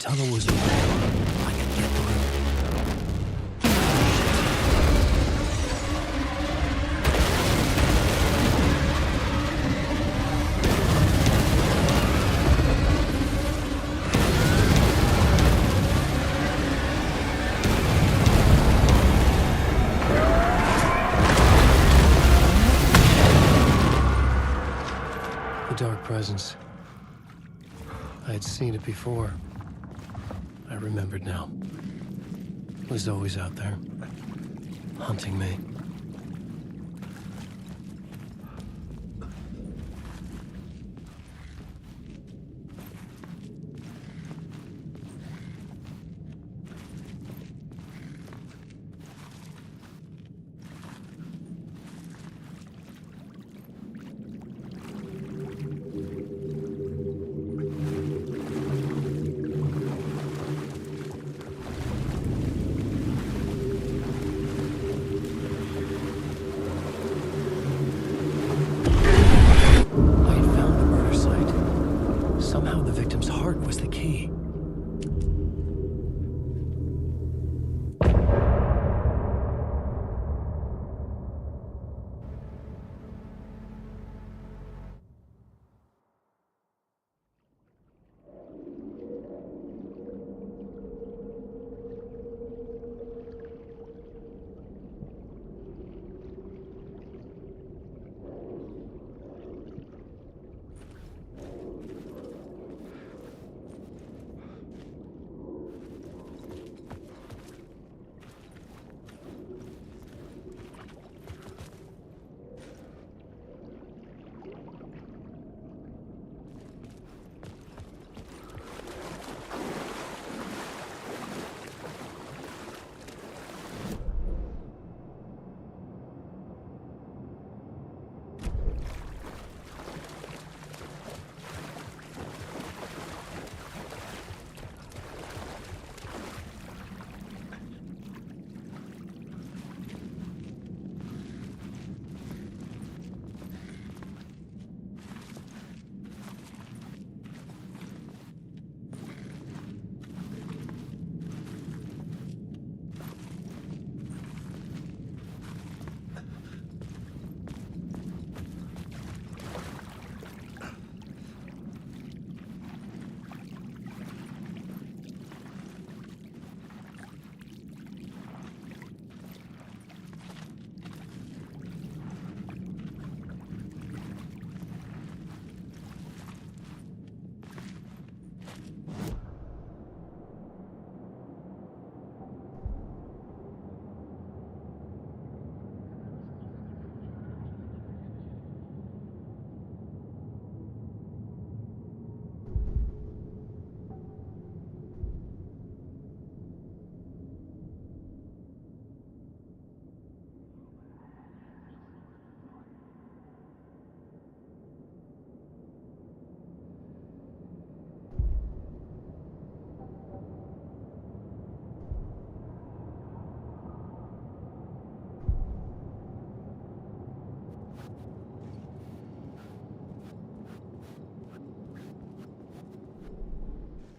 tunnel was open, I could get through. The dark presence. I had seen it before. I remembered now. It was always out there, hunting me. Somehow the victim's heart was the key.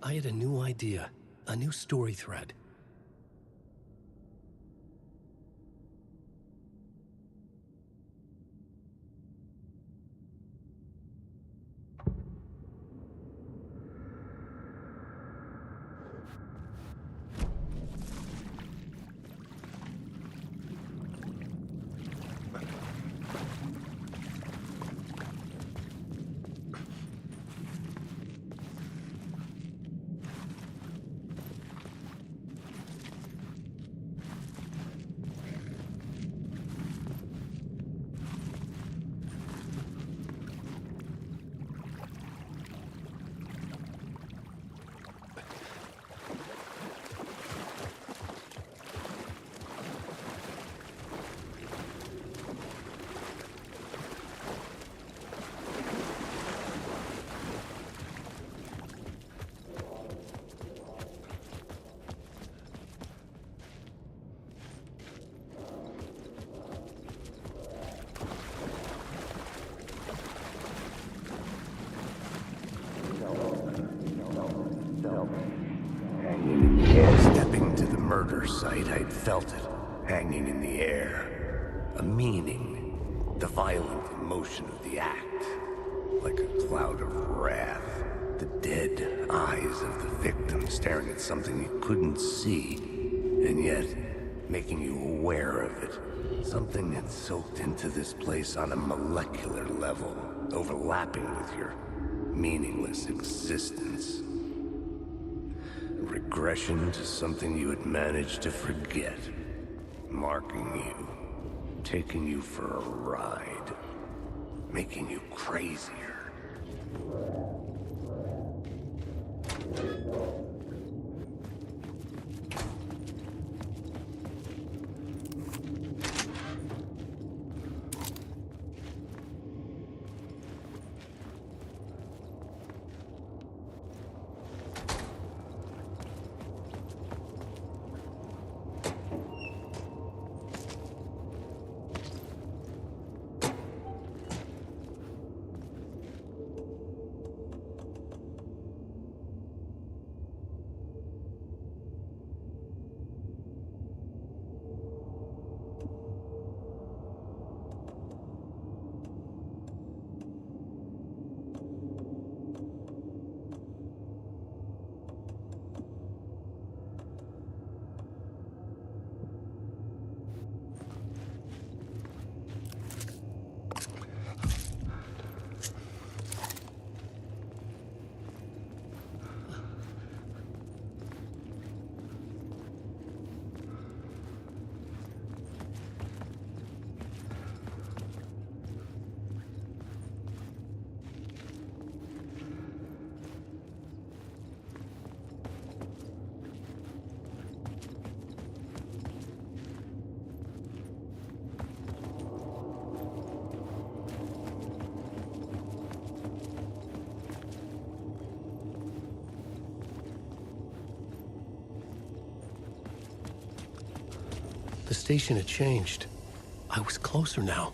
I had a new idea, a new story thread. murder site, I'd felt it, hanging in the air. A meaning, the violent emotion of the act. Like a cloud of wrath. The dead eyes of the victim staring at something you couldn't see, and yet making you aware of it. Something had soaked into this place on a molecular level, overlapping with your meaningless existence. Regression to something you had managed to forget. Marking you. Taking you for a ride. Making you crazier. The station had changed. I was closer now.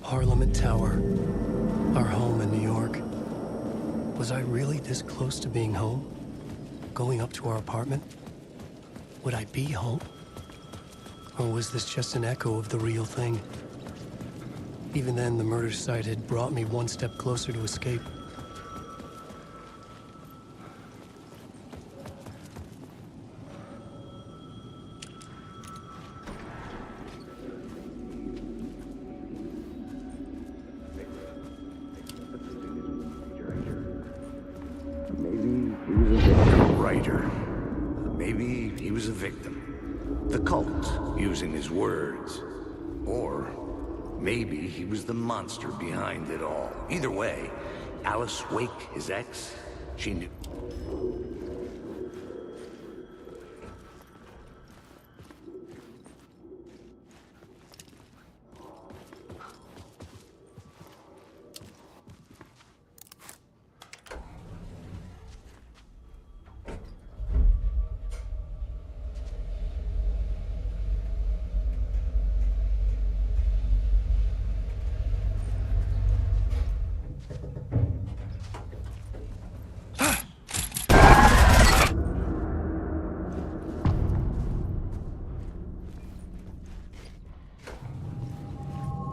Parliament Tower. Our home in New York. Was I really this close to being home? Going up to our apartment? Would I be home? Or was this just an echo of the real thing? Even then, the murder site had brought me one step closer to escape. Maybe he was a victim. The cult, using his words. Or maybe he was the monster behind it all. Either way, Alice Wake, his ex, she knew.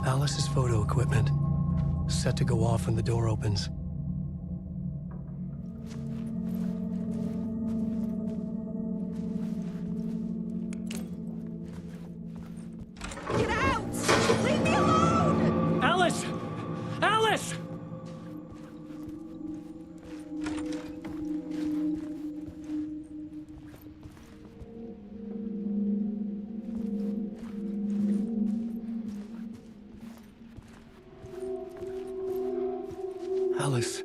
Alice's photo equipment, set to go off when the door opens. Get out! Leave me alone! Alice! Alice! Alice.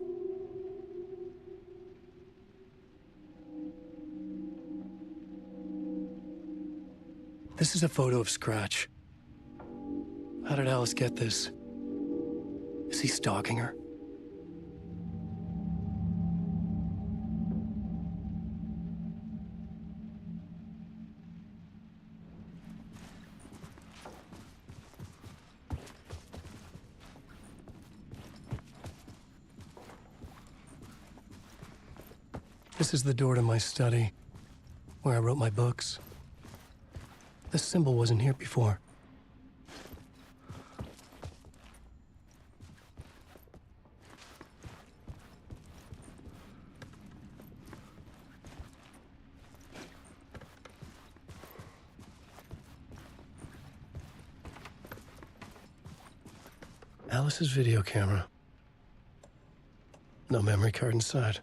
This is a photo of Scratch. How did Alice get this? Is he stalking her? This is the door to my study, where I wrote my books. This symbol wasn't here before. Alice's video camera. No memory card inside.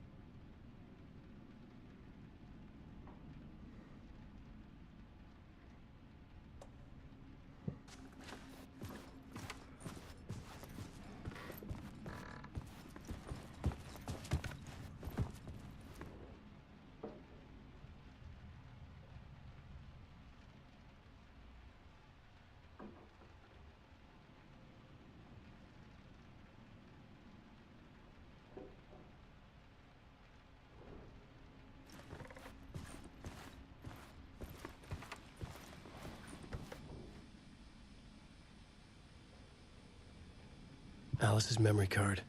Alice's memory card.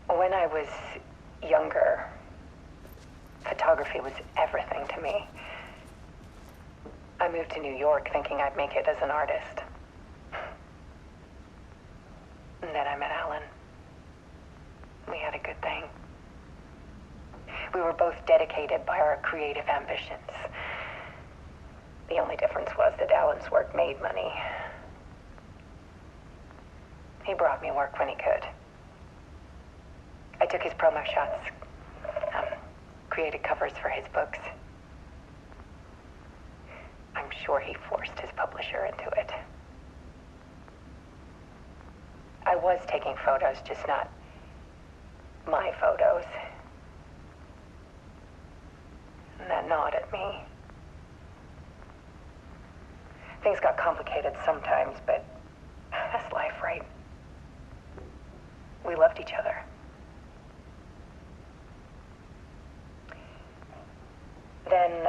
When I was younger, photography was everything to me. I moved to New York thinking I'd make it as an artist. And then I met Alan. We had a good thing. We were both dedicated by our creative ambitions. The only difference was that Alan's work made money. He brought me work when he could. I took his promo shots, created covers for his books. I'm sure he forced his publisher into it. I was taking photos, just not my photos. And that gnawed at me. Things got complicated sometimes, but that's life, right? We loved each other. Then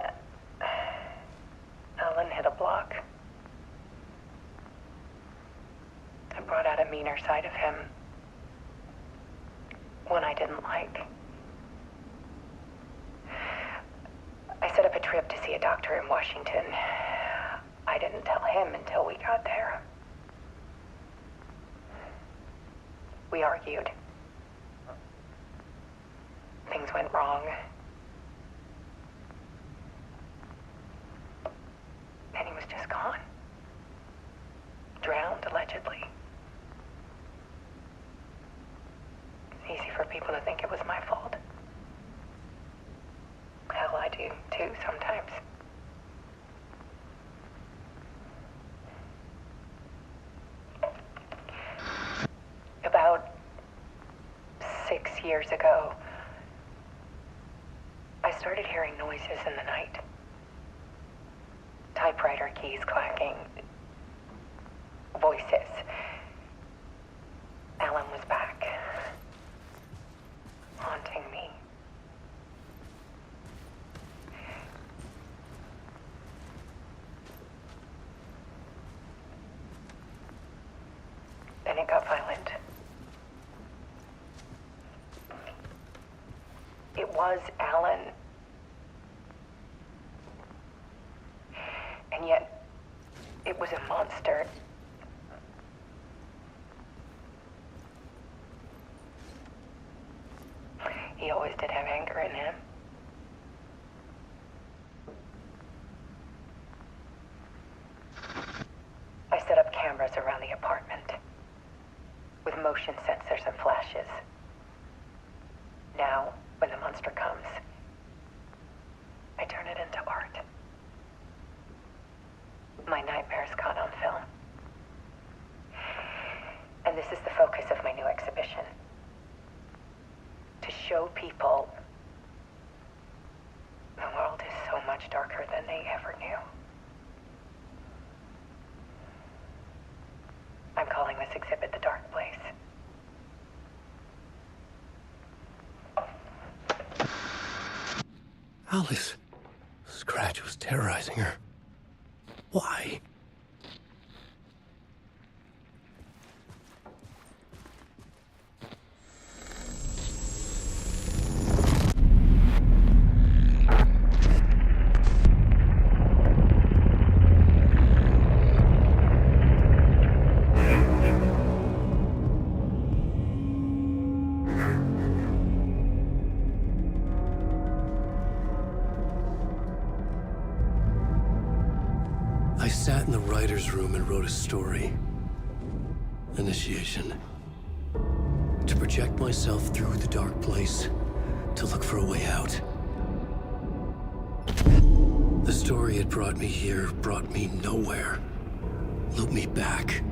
Alan hit a block. I brought out a meaner side of him. One I didn't like. I set up a trip to see a doctor in Washington. I didn't tell him until we got there. We argued. Things went wrong. And he was just gone. Drowned, allegedly. It's easy for people to think it was my fault. Hell, I do, too, sometimes. About 6 years ago, I started hearing noises in the night. Typewriter keys clacking. Voices. Alan was back. Haunting me. Then it got violent. It was Alan. And yet, it was a monster. He always did have anger in him. I set up cameras around the apartment with motion sensors and flashes. Now, when the monster comes, I turn it into art. My nightmares caught on film. And this is the focus of my new exhibition. To show people the world is so much darker than they ever knew. exhibit the dark place. Alice. Scratch was terrorizing her. Why? I sat in the writer's room and wrote a story. Initiation. To project myself through the dark place, to look for a way out. The story had brought me here, brought me nowhere. Looped me back.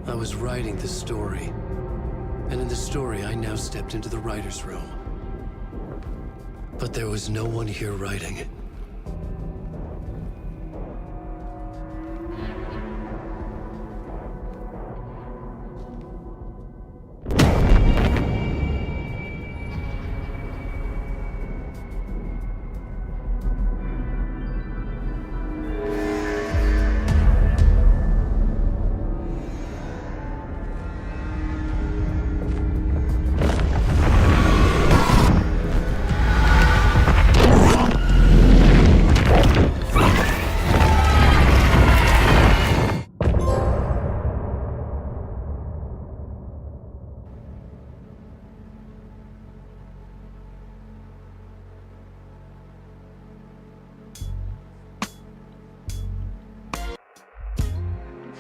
I was writing the story. And in the story, I now stepped into the writer's room. But there was no one here writing it.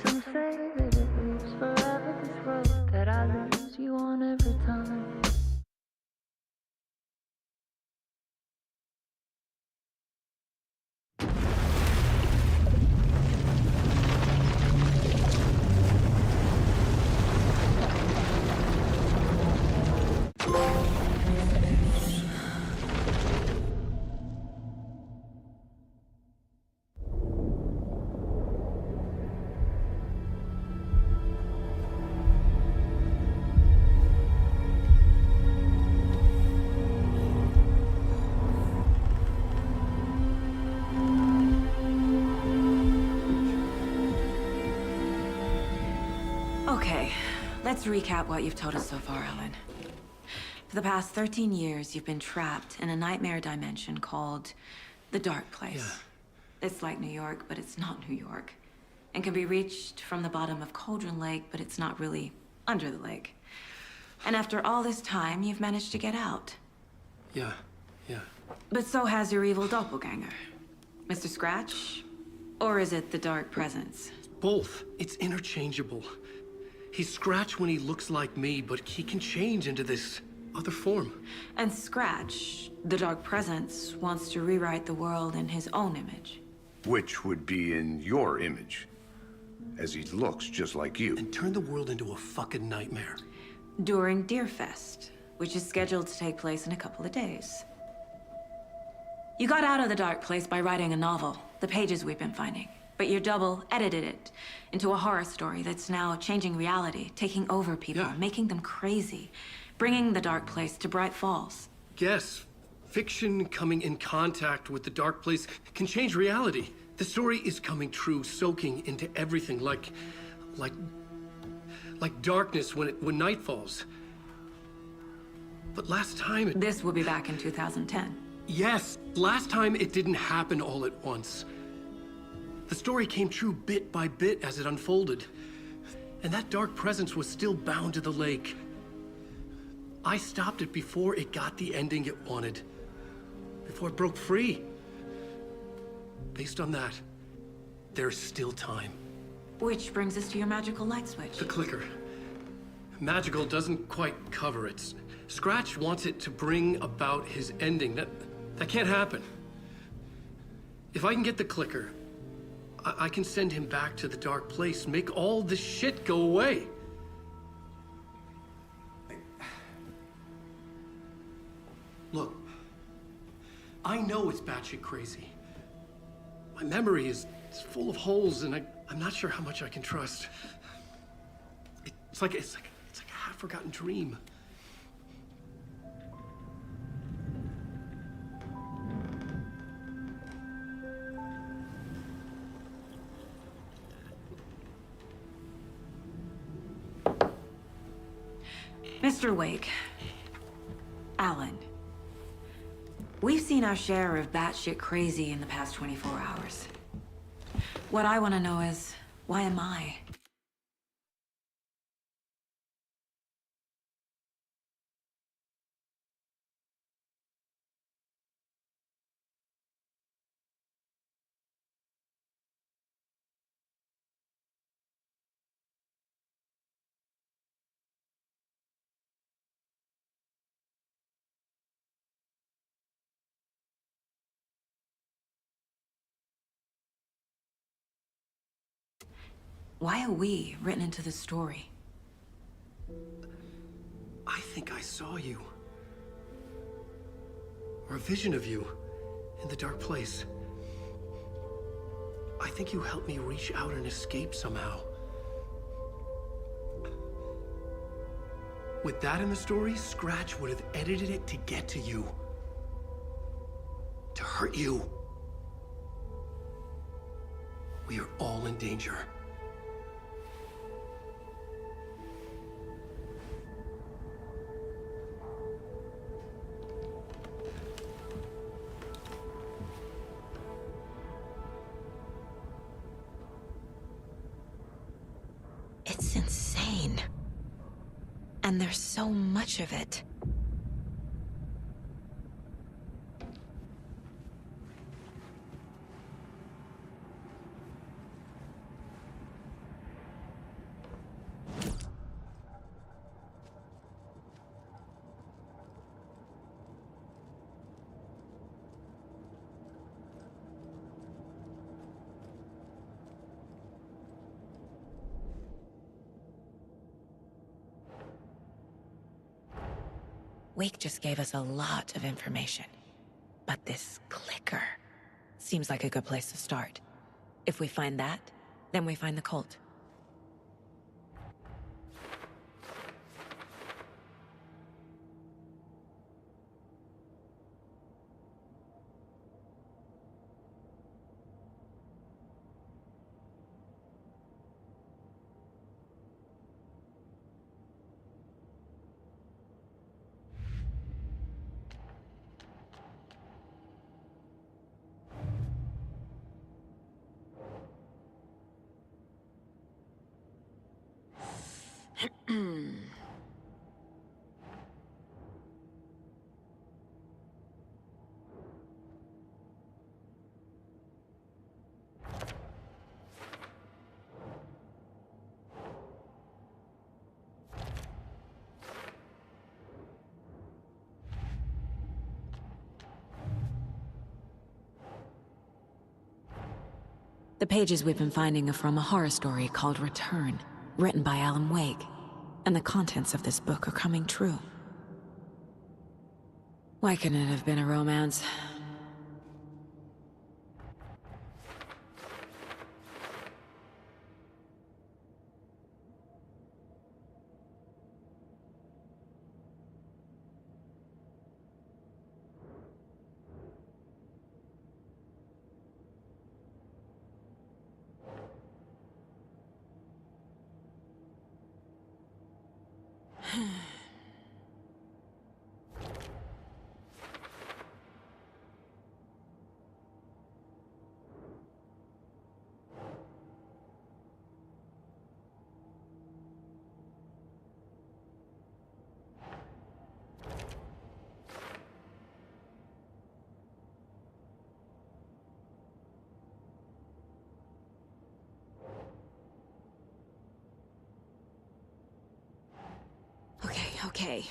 Some say that it leaves forever this road that I lose you on every time. Okay, let's recap what you've told us so far, Ellen. For the past 13 years, you've been trapped in a nightmare dimension called the Dark Place. Yeah. It's like New York, but it's not New York. And can be reached from the bottom of Cauldron Lake, but it's not really under the lake. And after all this time, you've managed to get out. Yeah. But so has your evil doppelganger. Mr. Scratch? Or is it the Dark Presence? Both. It's interchangeable. He's Scratch when he looks like me, but he can change into this other form. And Scratch, the Dark Presence, wants to rewrite the world in his own image. Which would be in your image, as he looks just like you. And turn the world into a fucking nightmare. During Deerfest, which is scheduled to take place in a couple of days. You got out of the Dark Place by writing a novel, the pages we've been finding. But your double edited it into a horror story that's now changing reality, taking over people, Yeah. making them crazy, bringing the Dark Place to Bright Falls. Yes, fiction coming in contact with the dark place can change reality. The story is coming true, soaking into everything like darkness when night falls. But last time it... This will be back in 2010. Yes, last time it didn't happen all at once. The story came true bit by bit as it unfolded. And that dark presence was still bound to the lake. I stopped it before it got the ending it wanted. Before it broke free. Based on that, there's still time. Which brings us to your magical light switch. The clicker. Magical doesn't quite cover it. Scratch wants it to bring about his ending. That can't happen. If I can get the clicker, I can send him back to the dark place, make all this shit go away. Look, I know it's batshit crazy. My memory is full of holes, and I'm not sure how much I can trust. It's like a half-forgotten dream. Mr. Wake. Alan. We've seen our share of batshit crazy in the past 24 hours. What I want to know is, why am I? Why are we written into the story? I think I saw you. Or a vision of you. In the dark place. I think you helped me reach out and escape somehow. With that in the story, Scratch would have edited it to get to you. To hurt you. We are all in danger. It's insane. And there's so much of it. Wake just gave us a lot of information. But this clicker seems like a good place to start. If we find that, then we find the cult. The pages we've been finding are from a horror story called Return, written by Alan Wake. And the contents of this book are coming true. Why couldn't it have been a romance? Okay.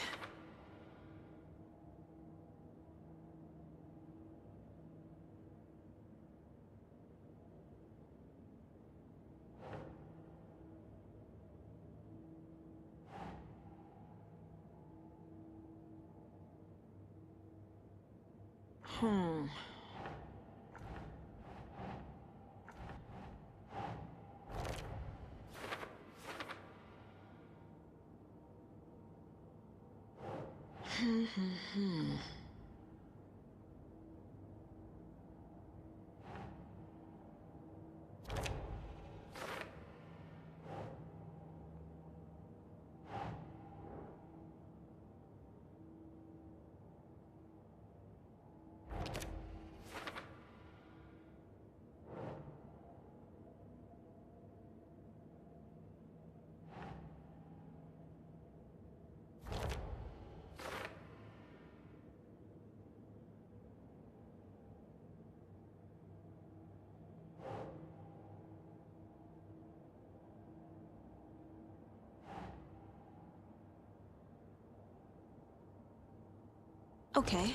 Okay.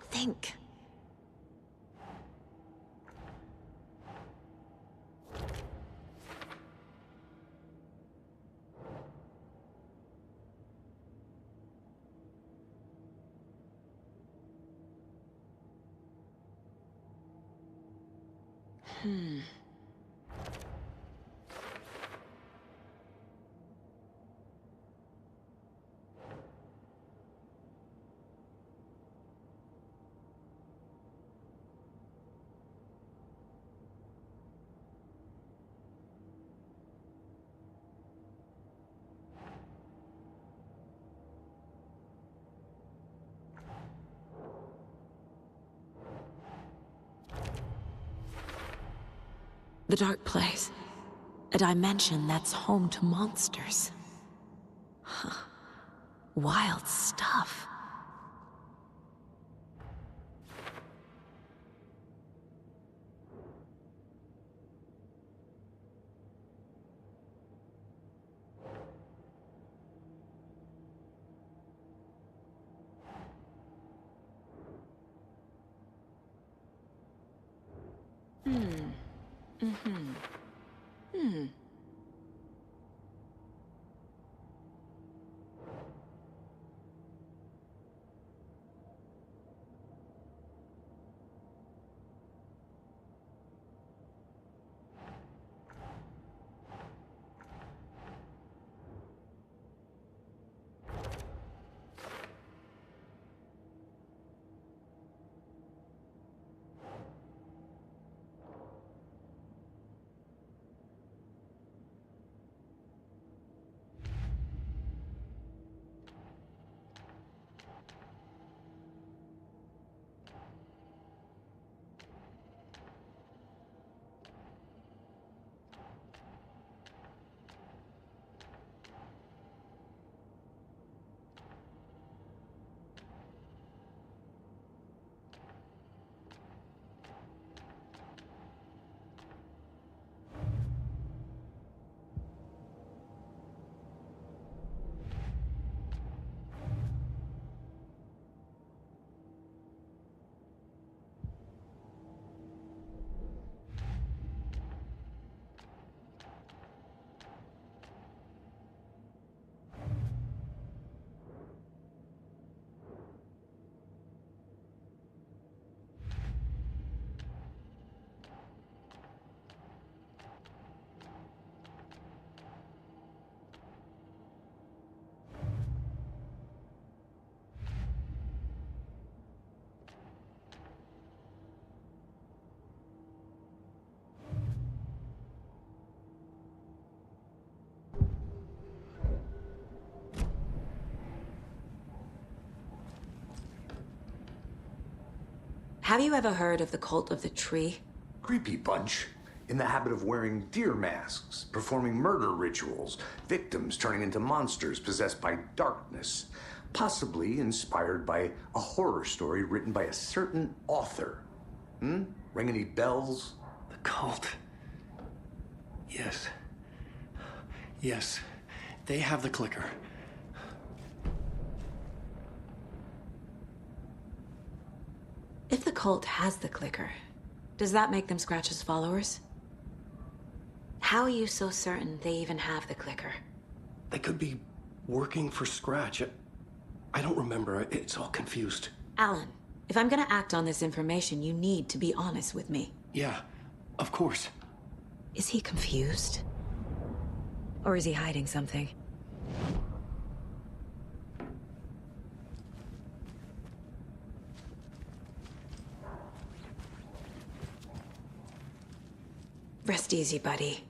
Think. The dark place. A dimension that's home to monsters. Huh. Wild stuff. Have you ever heard of the Cult of the Tree? Creepy bunch. In the habit of wearing deer masks, performing murder rituals, victims turning into monsters possessed by darkness. Possibly inspired by a horror story written by a certain author. Ring any bells? The cult. Yes. Yes. They have the clicker. If the cult has the clicker, does that make them Scratch's followers? How are you so certain they even have the clicker? They could be working for Scratch. I don't remember. It's all confused. Alan, if I'm gonna act on this information, you need to be honest with me. Yeah, of course. Is he confused? Or is he hiding something? Rest easy, buddy.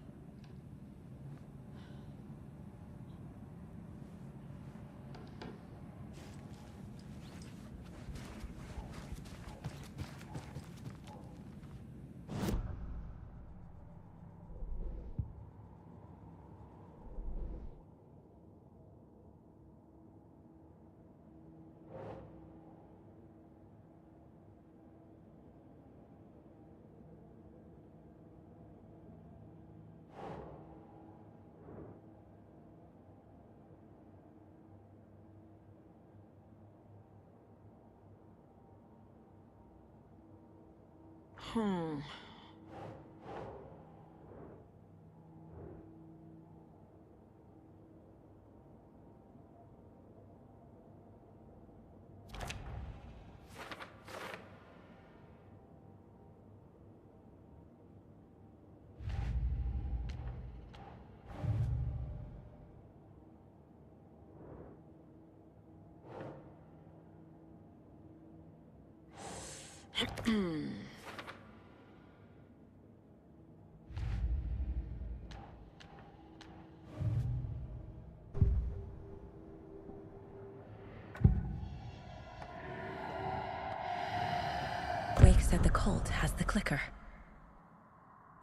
Wake said the cult has the clicker.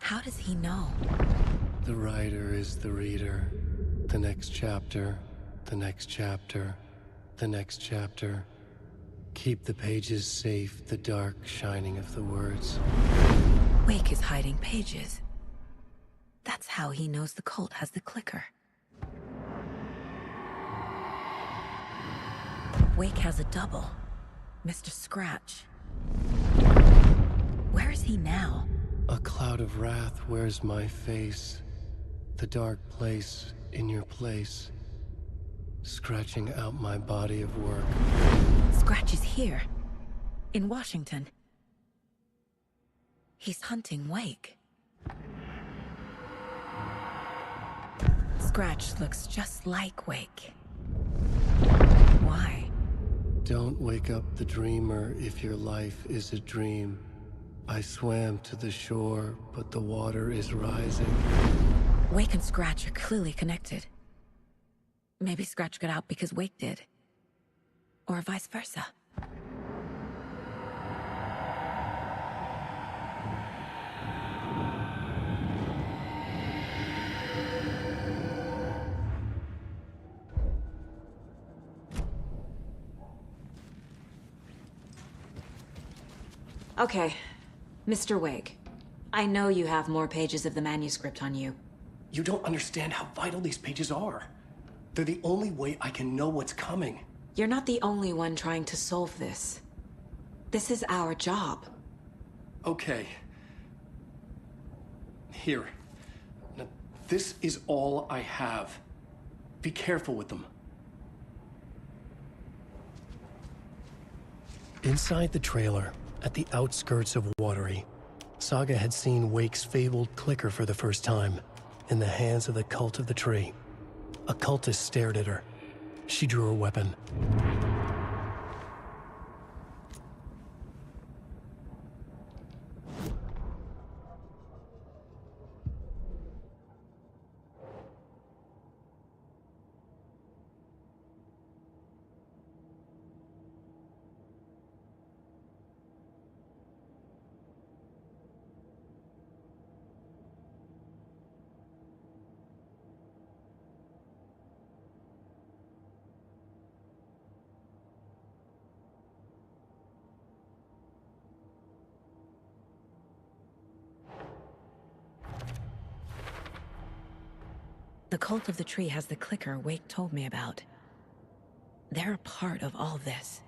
How does he know? The writer is the reader. The next chapter, the next chapter, the next chapter. Keep the pages safe, the dark shining of the words. Wake is hiding pages. That's how he knows the cult has the clicker. Wake has a double. Mr. Scratch. Where is he now? A cloud of wrath wears my face. The dark place in your place. Scratching out my body of work. Scratch is here. In Washington. He's hunting Wake. Scratch looks just like Wake. Why? Don't wake up the dreamer if your life is a dream. I swam to the shore, but the water is rising. Wake and Scratch are clearly connected. Maybe Scratch got out because Wake did. Or vice versa. Okay, Mr. Wake. I know you have more pages of the manuscript on you. You don't understand how vital these pages are. They're the only way I can know what's coming. You're not the only one trying to solve this. This is our job. Okay. Here. Now, this is all I have. Be careful with them. Inside the trailer, at the outskirts of Watery, Saga had seen Wake's fabled clicker for the first time, in the hands of the Cult of the Tree. A cultist stared at her. She drew her weapon. The Cult of the Tree has the clicker Wake told me about. They're a part of all this.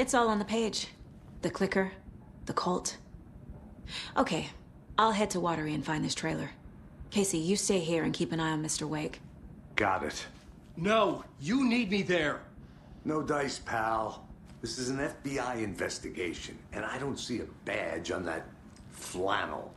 It's all on the page. The clicker, the cult. Okay, I'll head to Watery and find this trailer. Casey, you stay here and keep an eye on Mr. Wake. Got it. No, you need me there. No dice, pal. This is an FBI investigation, and I don't see a badge on that flannel.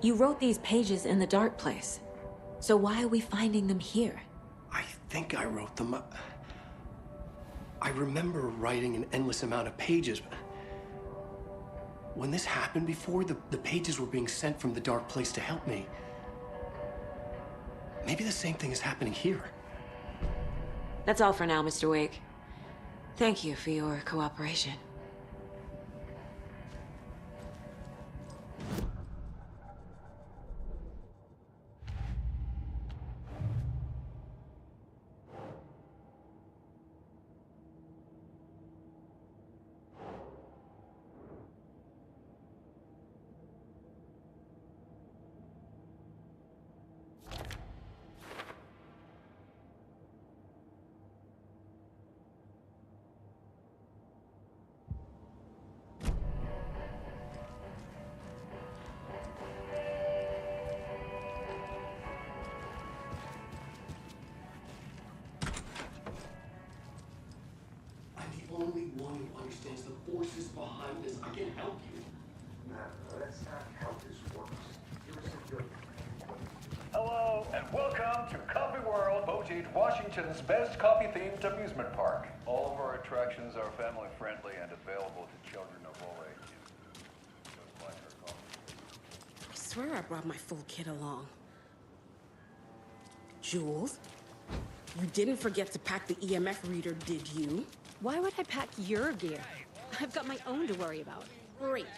You wrote these pages in the dark place. So why are we finding them here? I think I wrote them. I remember writing an endless amount of pages, but when this happened before, the pages were being sent from the dark place to help me. Maybe the same thing is happening here. That's all for now, Mr. Wake. Thank you for your cooperation. Only one who understands the forces behind this. I can help you. No, that's not how this works. Hello, and welcome to Coffee World, Boutique, Washington's best coffee-themed amusement park. All of our attractions are family-friendly and available to children of all ages. Just like our coffee. I swear I brought my full kit along. Jules, you didn't forget to pack the EMF reader, did you? Why would I pack your gear? I've got my own to worry about. Great.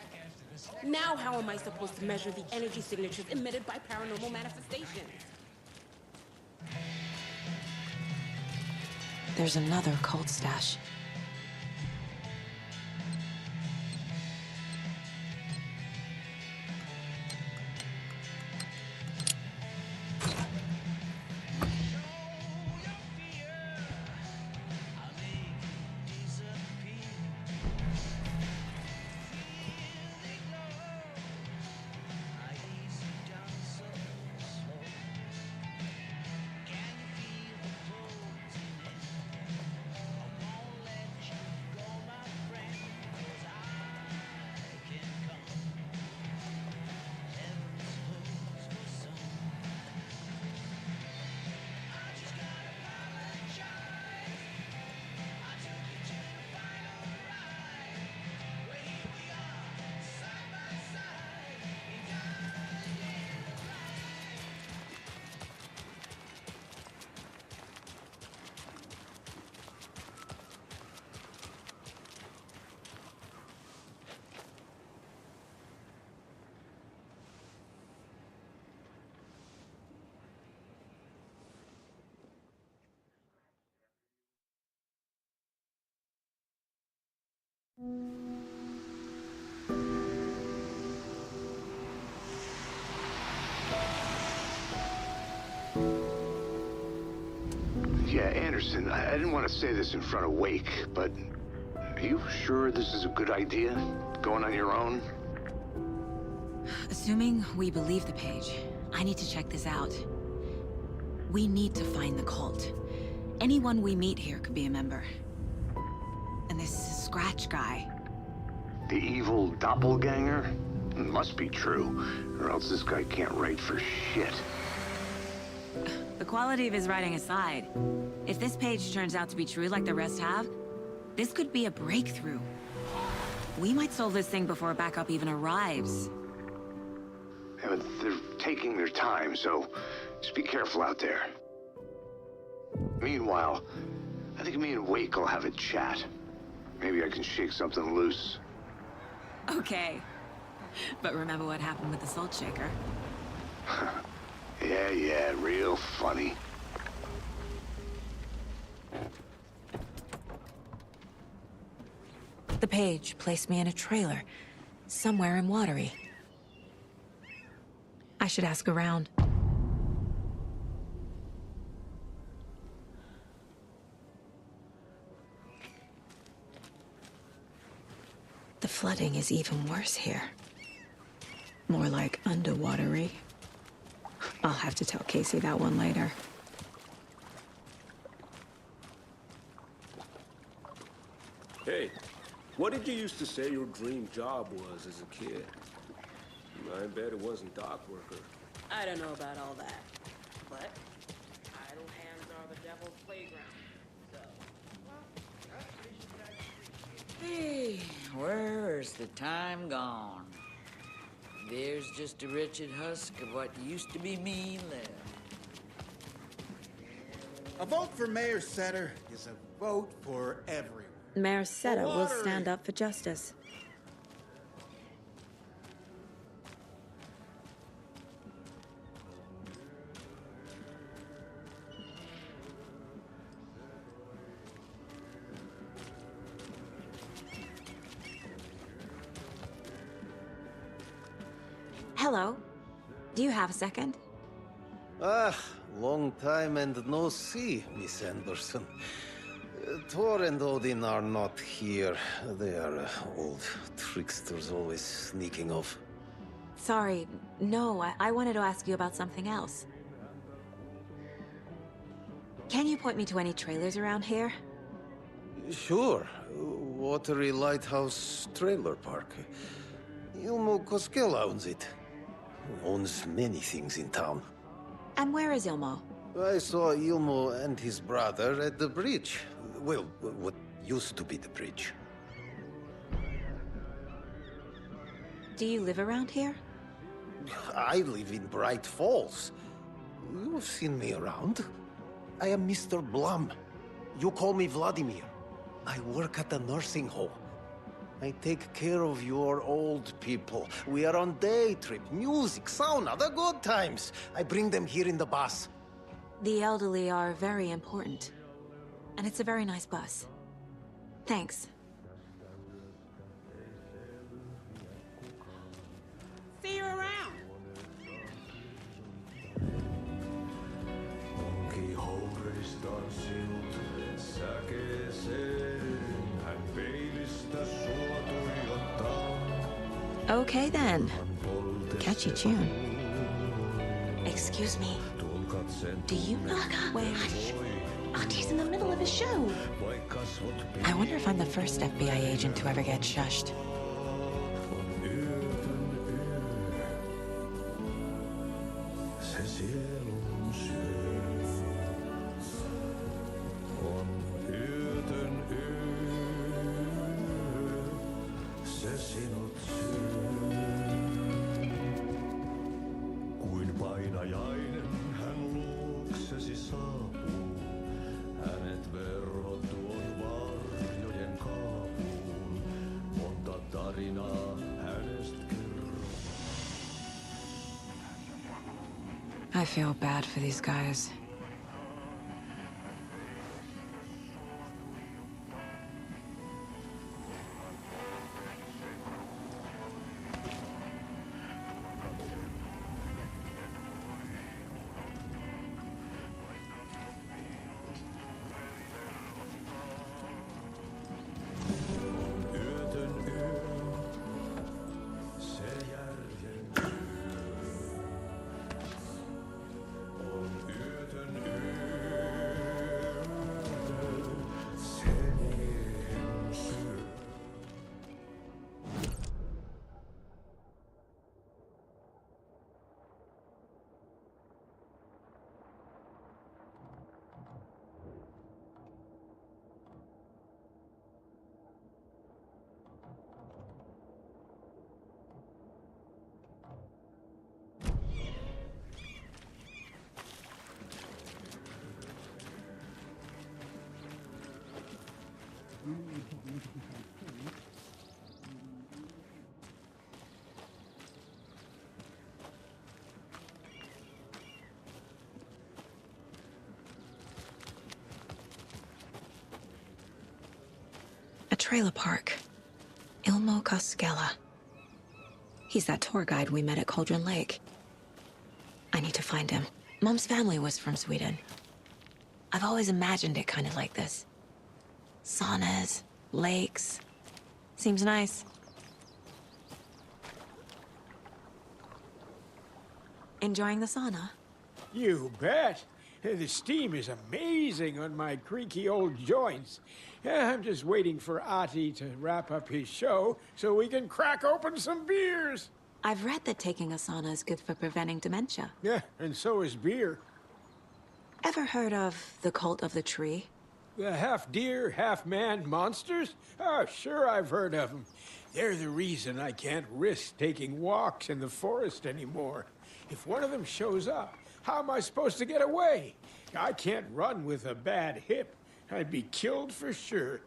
Now how am I supposed to measure the energy signatures emitted by paranormal manifestations? There's another cult stash. Yeah, Anderson, I didn't want to say this in front of Wake, but are you sure this is a good idea? Going on your own? Assuming we believe the page, I need to check this out. We need to find the cult. Anyone we meet here could be a member. And this Scratch guy. The evil doppelganger? Must be true, or else this guy can't write for shit. The quality of his writing aside, if this page turns out to be true like the rest have, this could be a breakthrough. We might solve this thing before backup even arrives. They're taking their time, so just be careful out there. Meanwhile, I think me and Wake will have a chat. Maybe I can shake something loose. Okay. But remember what happened with the salt shaker? Yeah, real funny. The page placed me in a trailer, somewhere in Watery. I should ask around. The flooding is even worse here. More like underwatery. I'll have to tell Casey that one later. Hey, what did you used to say your dream job was as a kid? I bet it wasn't dock worker. I don't know about all that. But idle hands are the devil's playground. So, Hey, where's the time gone? There's just a wretched husk of what used to be me left. A vote for Mayor Setter is a vote for everyone. Mayor Setter will stand up for justice. Hello. Do you have a second? Ah, long time and no see, Miss Anderson. Thor and Odin are not here. They are old tricksters always sneaking off. Sorry. No, I wanted to ask you about something else. Can you point me to any trailers around here? Sure. Watery Lighthouse Trailer Park. Ilmo Koskela owns it. Owns many things in town. And where is Ilmo? I saw Ilmo and his brother at the bridge. Well, what used to be the bridge. Do you live around here? I live in Bright Falls. You've seen me around. I am Mr. Blum. You call me Vladimir. I work at a nursing home. I take care of your old people. We are on day trip, music, sauna, the good times. I bring them here in the bus. The elderly are very important. And it's a very nice bus. Thanks. see you around. Okay then. Catchy tune. Excuse me. Do you know where... Artie's in the middle of a show. I wonder if I'm the first FBI agent to ever get shushed. I feel bad for these guys. A trailer park. Ilmo Koskela. He's that tour guide we met at Cauldron Lake. I need to find him. Mom's family was from Sweden. I've always imagined it kind of like this. Saunas, lakes. Seems nice. Enjoying the sauna? You bet. The steam is amazing on my creaky old joints. I'm just waiting for Ati to wrap up his show so we can crack open some beers. I've read that taking a sauna is good for preventing dementia. Yeah, and so is beer. Ever heard of the cult of the tree? The half-deer, half-man monsters? Oh, sure I've heard of them. They're the reason I can't risk taking walks in the forest anymore. If one of them shows up, how am I supposed to get away? I can't run with a bad hip. I'd be killed for sure.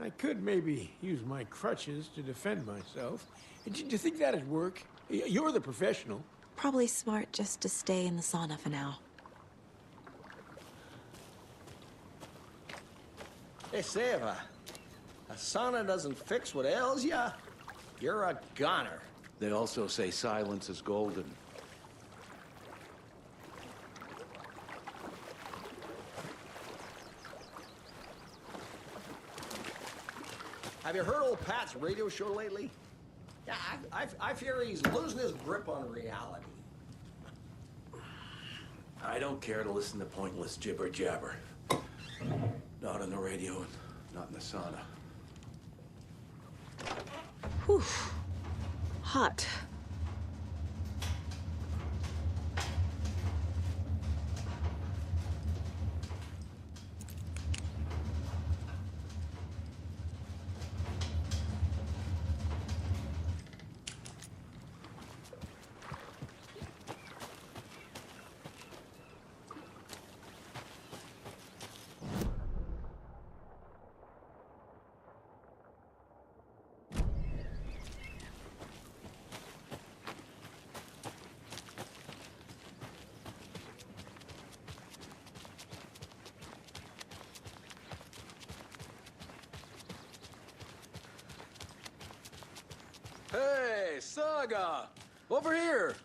I could maybe use my crutches to defend myself. Do you think that'd work? You're the professional. Probably smart just to stay in the sauna for now. Hey, Seva, a sauna doesn't fix what ails ya? You're a goner. They also say silence is golden. Have you heard old Pat's radio show lately? Yeah, I fear he's losing his grip on reality. I don't care to listen to pointless jibber-jabber. Not on the radio and not in the sauna. Whew. Hot. Hey, Saga! Over here!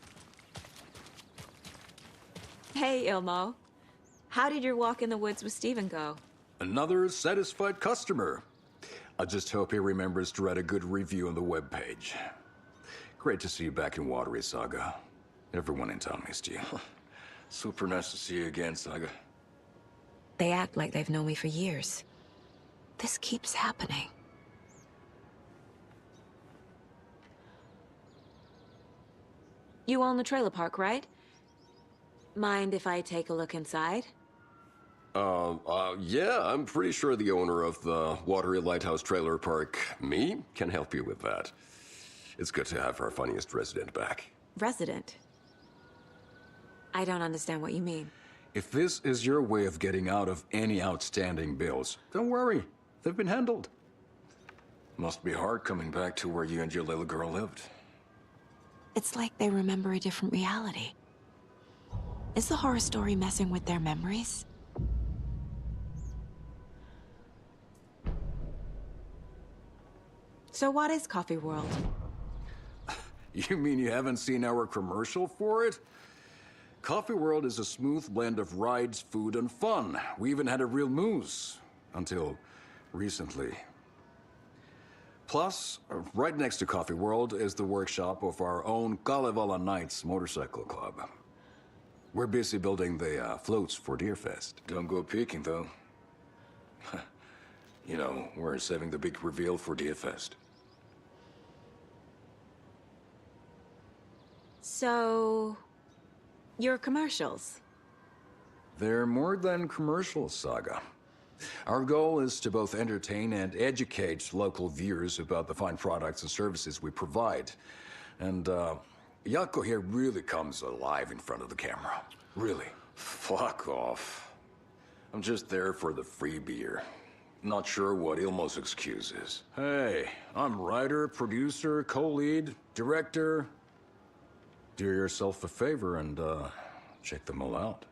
Hey, Ilmo. How did your walk in the woods with Steven go? Another satisfied customer. I just hope he remembers to write a good review on the webpage. Great to see you back in Watery, Saga. Everyone in town missed you. Super nice to see you again, Saga. They act like they've known me for years. This keeps happening. You own the trailer park, right? Mind if I take a look inside? Yeah, I'm pretty sure the owner of the Watery Lighthouse Trailer Park, me, can help you with that. It's good to have our funniest resident back. Resident? I don't understand what you mean. If this is your way of getting out of any outstanding bills, don't worry. They've been handled. Must be hard coming back to where you and your little girl lived. It's like they remember a different reality. Is the horror story messing with their memories? So what is Coffee World? You mean you haven't seen our commercial for it? Coffee World is a smooth blend of rides, food, and fun. We even had a real moose. Until recently. Plus, right next to Coffee World is the workshop of our own Kalevala Knights Motorcycle Club. We're busy building the floats for Deerfest. Don't go peeking, though. You know, we're saving the big reveal for Deerfest. So... your commercials? They're more than commercials, Saga. Our goal is to both entertain and educate local viewers about the fine products and services we provide. And, Jaakko here really comes alive in front of the camera. Really. Fuck off. I'm just there for the free beer. Not sure what Ilmo's excuse is. Hey, I'm writer, producer, co-lead, director. Do yourself a favor and, check them all out.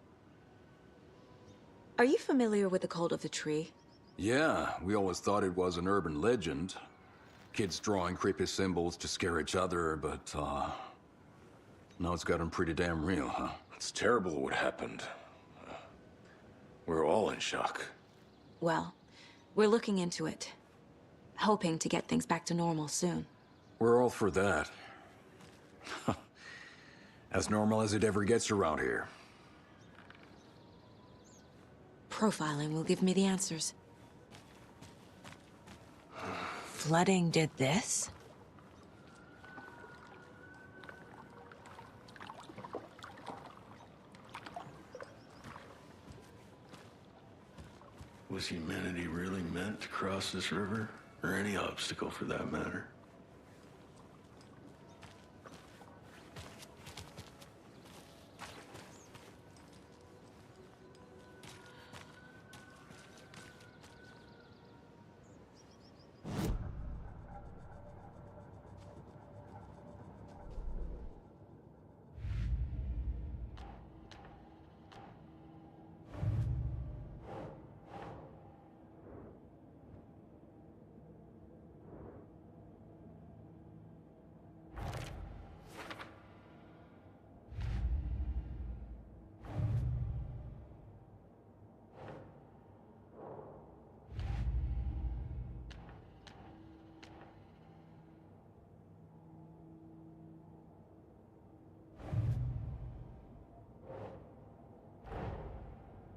Are you familiar with the cult of the tree? Yeah, we always thought it was an urban legend. Kids drawing creepy symbols to scare each other, but, now it's gotten pretty damn real, huh? It's terrible what happened. We're all in shock. Well, we're looking into it. Hoping to get things back to normal soon. We're all for that. As normal as it ever gets around here. Profiling will give me the answers. Flooding did this? Was humanity really meant to cross this river? Or any obstacle for that matter?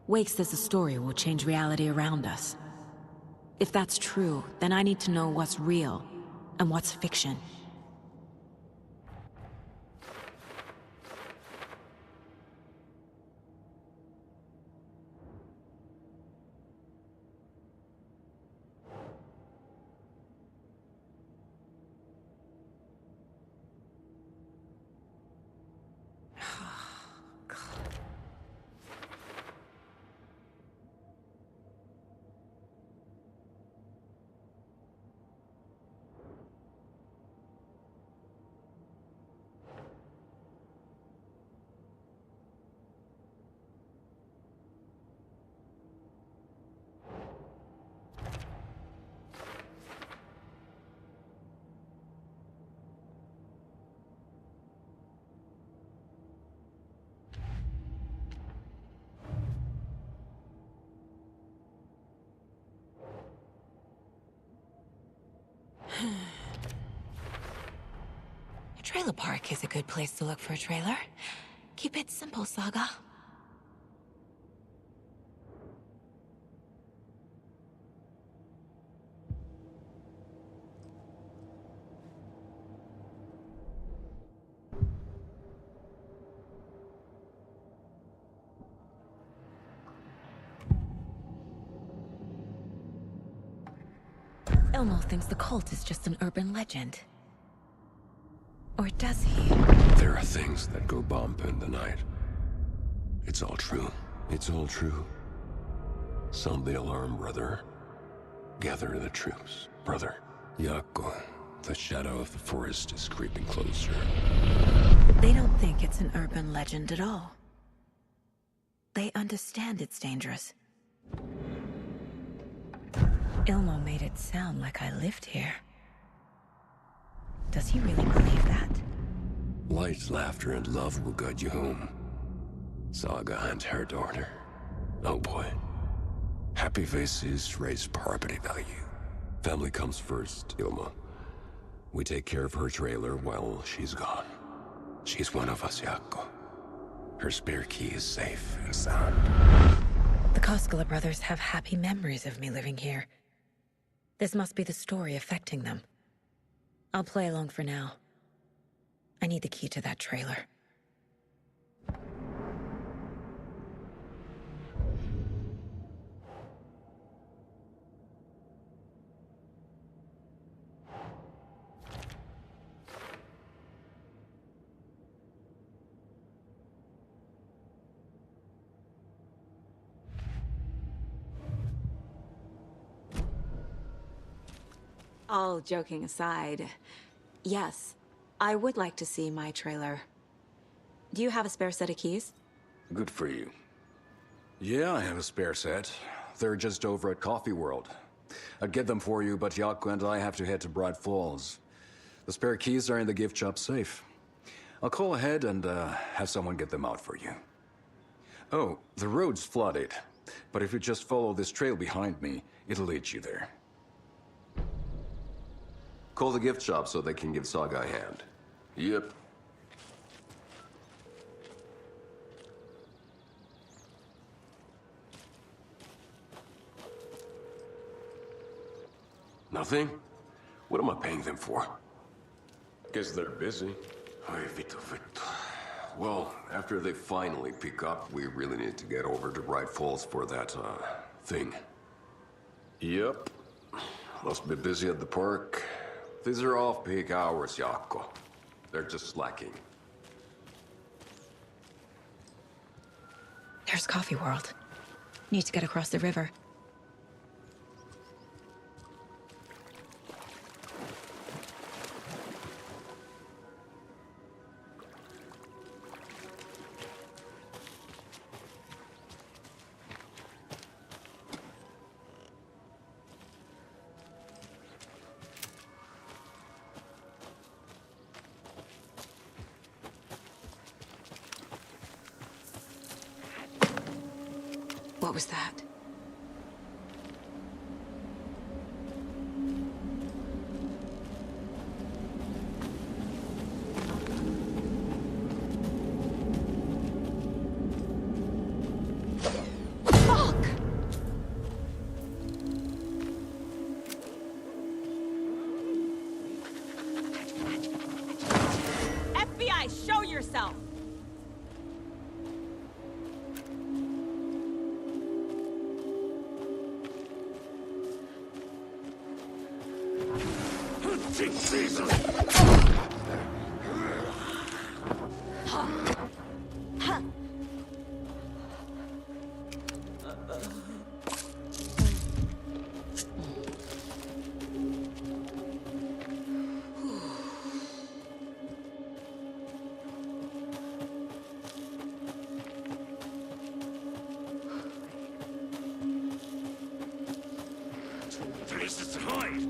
Wake says the story will change reality around us. If that's true, then I need to know what's real and what's fiction. A trailer park is a good place to look for a trailer. Keep it simple, Saga. Elmo thinks the cult is just an urban legend. Or does he? There are things that go bump in the night. It's all true. It's all true. Sound the alarm, brother. Gather the troops, brother. Yako, the shadow of the forest is creeping closer. They don't think it's an urban legend at all. They understand it's dangerous. Ilmo made it sound like I lived here. Does he really believe that? Light, laughter, and love will guide you home. Saga and her daughter. Oh boy. Happy faces raise property value. Family comes first, Ilma. We take care of her trailer while she's gone. She's one of us, Yako. Her spare key is safe and sound. The Koskela brothers have happy memories of me living here. This must be the story affecting them. I'll play along for now. I need the key to that trailer. All joking aside, yes, I would like to see my trailer. Do you have a spare set of keys? Good for you. Yeah, I have a spare set. They're just over at Coffee World. I'd get them for you, but Yaku and I have to head to Bright Falls. The spare keys are in the gift shop safe. I'll call ahead and have someone get them out for you. Oh, the road's flooded, but if you just follow this trail behind me, it'll lead you there. Call the gift shop so they can give Saga a hand. Yep. Nothing? What am I paying them for? Guess they're busy. Ay, Vito, Vito. Well, after they finally pick up, we really need to get over to Bright Falls for that, thing. Yep. Must be busy at the park. These are off-peak hours, Jaakko. They're just slacking. There's Coffee World. Need to get across the river. What was that? Fuck! FBI, show yourself! Places to hide!